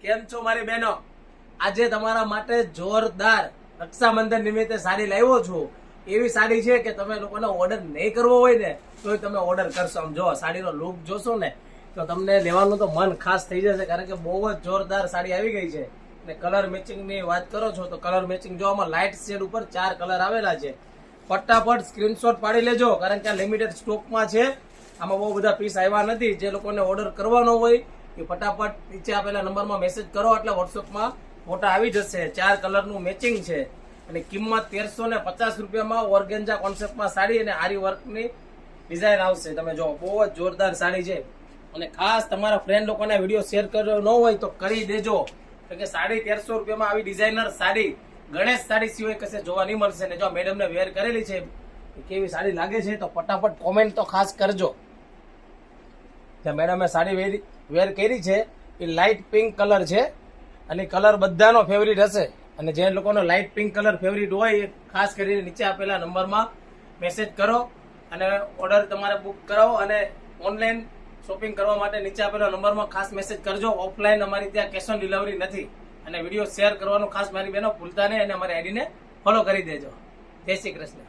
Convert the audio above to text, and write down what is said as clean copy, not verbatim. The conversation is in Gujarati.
કેમ છો મારી બહેનો? આજે તમારા માટે જોરદાર રક્ષાબંધન નિમિત્તે સાડી લાવ્યો છું. એવી સાડી છે કે તમે લોકોને ઓર્ડર નહીં કરવો હોય ને તો તમે ઓર્ડર કરશો. આમ જો સાડીનો લુક જોશો ને તો તમને લેવાનું તો મન ખાસ થઈ જશે, કારણ કે બહુ જ જોરદાર સાડી આવી ગઈ છે. અને કલર મેચિંગ ની વાત કરો છો તો કલર મેચિંગ જો આમાં લાઇટ શેડ ઉપર 4 કલર આવેલા છે. ફટાફટ સ્ક્રીનશોટ પાડી લેજો, કારણ કે આ લિમિટેડ સ્ટોકમાં છે. આમાં બહુ બધા પીસ આવ્યા નથી. જે લોકોને ઓર્ડર કરવાનો હોય એ ફટાફટ નીચે આપેલા નંબરમાં મેસેજ કરો એટલે વોટ્સઅપમાં ફોટા આવી જશે. 4 કલરનું મેચિંગ છે અને કિંમત 1350 રૂપિયામાં ઓર્ગેન્જા કોન્સેપ્ટમાં સાડી અને આરી વર્કની ડિઝાઇન આવશે. તમે જો બહુ જ જોરદાર સાડી છે. અને ખાસ તમારા ફ્રેન્ડ લોકોને વિડીયો શેર કર્યો ન હોય તો કરી દેજો, કારણ કે 1350 રૂપિયામાં આવી ડિઝાઇનર સાડી ગણેશ સાડી સિવાય કશે જોવા નહીં મળશે. ને જો મેડમને વેર કરેલી છે, કેવી સાડી લાગે છે તો ફટાફટ કોમેન્ટ તો ખાસ કરજો. જે મેડમે સાડી વેર કરી છે એ લાઇટ પિંક કલર છે અને કલર બધાનો ફેવરિટ હશે. અને જે લોકોનો લાઇટ પિંક કલર ફેવરિટ હોય એ ખાસ કરીને નીચે આપેલા નંબરમાં મેસેજ કરો અને ઓર્ડર તમારે બુક કરાવો. અને ઓનલાઈન શોપિંગ કરવા માટે નીચે આપેલા નંબરમાં ખાસ મેસેજ કરજો. ઓફલાઈન અમારી ત્યાં કેશ ઓન ડિલિવરી નથી. અને વિડીયો શેર કરવાનું ખાસ મારી બહેનો ભૂલતા નહીં અને અમારી આઈડીને ફોલો કરી દેજો. જય શ્રી કૃષ્ણ.